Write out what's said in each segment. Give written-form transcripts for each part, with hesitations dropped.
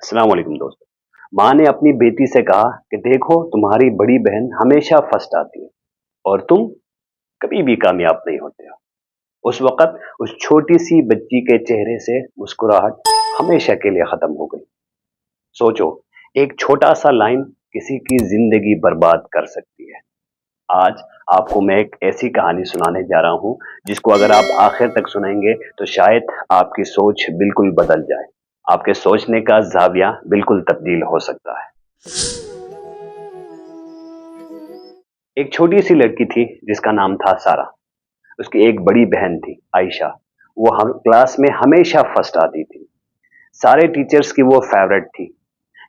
अस्सलाम वालेकुम दोस्तों। माँ ने अपनी बेटी से कहा कि देखो तुम्हारी बड़ी बहन हमेशा फर्स्ट आती है और तुम कभी भी कामयाब नहीं होते हो। उस वक्त उस छोटी सी बच्ची के चेहरे से मुस्कुराहट हमेशा के लिए खत्म हो गई। सोचो, एक छोटा सा लाइन किसी की जिंदगी बर्बाद कर सकती है। आज आपको मैं एक ऐसी कहानी सुनाने जा रहा हूं जिसको अगर आप आखिर तक सुनेंगे तो शायद आपकी सोच बिल्कुल बदल जाए, आपके सोचने का जाविया बिल्कुल तब्दील हो सकता है। एक छोटी सी लड़की थी जिसका नाम था सारा। उसकी एक बड़ी बहन थी आयशा। वो हम क्लास में हमेशा फर्स्ट आती थी। सारे टीचर्स की वो फेवरेट थी।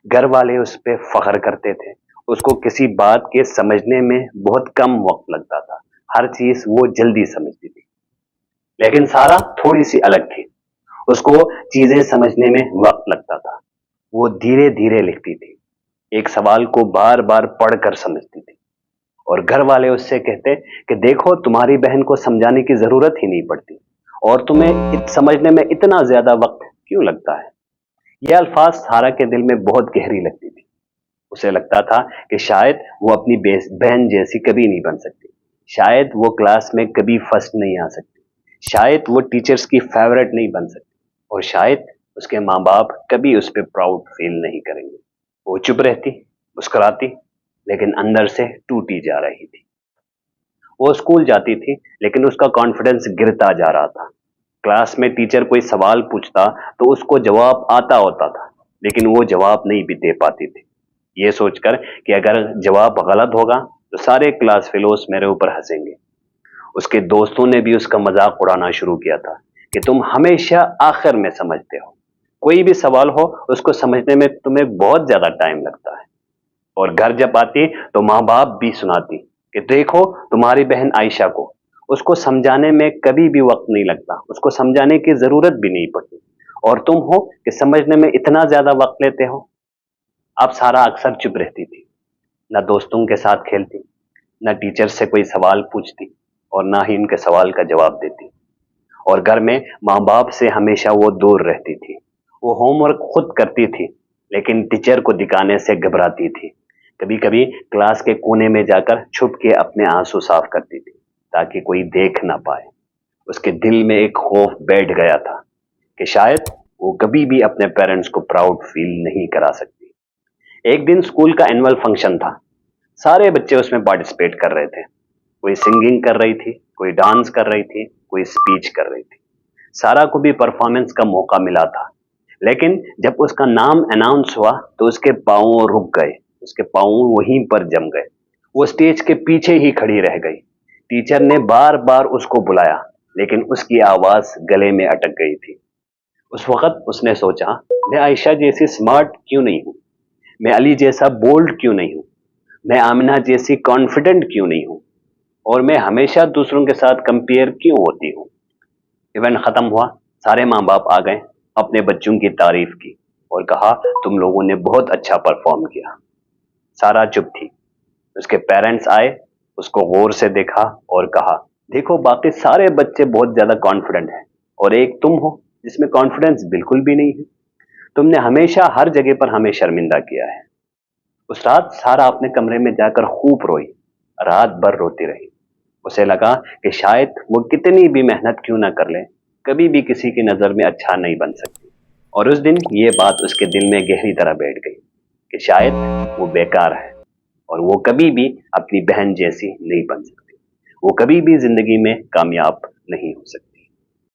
घर वाले उस पर फख्र करते थे। उसको किसी बात के समझने में बहुत कम वक्त लगता था। हर चीज वो जल्दी समझती थी। लेकिन सारा थोड़ी सी अलग थी। उसको चीजें समझने में वक्त लगता था। वो धीरे धीरे लिखती थी। एक सवाल को बार बार पढ़कर समझती थी। और घर वाले उससे कहते कि देखो तुम्हारी बहन को समझाने की जरूरत ही नहीं पड़ती और तुम्हें समझने में इतना ज्यादा वक्त क्यों लगता है। यह अल्फाज सारा के दिल में बहुत गहरी लगती थी। उसे लगता था कि शायद वो अपनी बहन जैसी कभी नहीं बन सकती। शायद वो क्लास में कभी फर्स्ट नहीं आ सकती। शायद वो टीचर्स की फेवरेट नहीं बन सकती। और शायद उसके माँ बाप कभी उस पर प्राउड फील नहीं करेंगे। वो चुप रहती, मुस्कुराती, लेकिन अंदर से टूटी जा रही थी। वो स्कूल जाती थी लेकिन उसका कॉन्फिडेंस गिरता जा रहा था। क्लास में टीचर कोई सवाल पूछता तो उसको जवाब आता होता था, लेकिन वो जवाब नहीं भी दे पाती थी। ये सोचकर कि अगर जवाब गलत होगा तो सारे क्लास फेलोज मेरे ऊपर हंसेंगे। उसके दोस्तों ने भी उसका मजाक उड़ाना शुरू किया था कि तुम हमेशा आखिर में समझते हो। कोई भी सवाल हो उसको समझने में तुम्हें बहुत ज्यादा टाइम लगता है। और घर जब आती तो माँ बाप भी सुनाती कि देखो तुम्हारी बहन आयशा को, उसको समझाने में कभी भी वक्त नहीं लगता, उसको समझाने की जरूरत भी नहीं पड़ती, और तुम हो कि समझने में इतना ज्यादा वक्त लेते हो। अब सारा अक्सर चुप रहती थी। न दोस्तों के साथ खेलती, न टीचर से कोई सवाल पूछती, और ना ही उनके सवाल का जवाब देती। और घर में माँ बाप से हमेशा वो दूर रहती थी। वो होमवर्क खुद करती थी लेकिन टीचर को दिखाने से घबराती थी। कभी कभी क्लास के कोने में जाकर छुप के अपने आंसू साफ करती थी ताकि कोई देख ना पाए। उसके दिल में एक खौफ बैठ गया था कि शायद वो कभी भी अपने पेरेंट्स को प्राउड फील नहीं करा सकती। एक दिन स्कूल का एनुअल फंक्शन था। सारे बच्चे उसमें पार्टिसिपेट कर रहे थे। कोई सिंगिंग कर रही थी, कोई डांस कर रही थी, कोई स्पीच कर रही थी। सारा को भी परफॉर्मेंस का मौका मिला था, लेकिन जब उसका नाम अनाउंस हुआ तो उसके पांव रुक गए। उसके पांव वहीं पर जम गए। वो स्टेज के पीछे ही खड़ी रह गई। टीचर ने बार बार उसको बुलाया लेकिन उसकी आवाज गले में अटक गई थी। उस वक्त उसने सोचा, मैं आयशा जैसी स्मार्ट क्यों नहीं हूं, मैं अली जैसा बोल्ड क्यों नहीं हूं, मैं आमिना जैसी कॉन्फिडेंट क्यों नहीं हूं, और मैं हमेशा दूसरों के साथ कंपेयर क्यों होती हूं। इवेंट खत्म हुआ। सारे माँ बाप आ गए, अपने बच्चों की तारीफ की और कहा तुम लोगों ने बहुत अच्छा परफॉर्म किया। सारा चुप थी। उसके पेरेंट्स आए, उसको गौर से देखा और कहा देखो बाकी सारे बच्चे बहुत ज्यादा कॉन्फिडेंट हैं और एक तुम हो जिसमें कॉन्फिडेंस बिल्कुल भी नहीं है। तुमने हमेशा हर जगह पर हमें शर्मिंदा किया है। उस रात सारा अपने कमरे में जाकर खूब रोई। रात भर रोती रही। उसे लगा कि शायद वो कितनी भी मेहनत क्यों ना कर ले, कभी भी किसी की नजर में अच्छा नहीं बन सकती। और उस दिन ये बात उसके दिल में गहरी तरह बैठ गई कि शायद वो बेकार है और वो कभी भी अपनी बहन जैसी नहीं बन सकती। वो कभी भी जिंदगी में कामयाब नहीं हो सकती।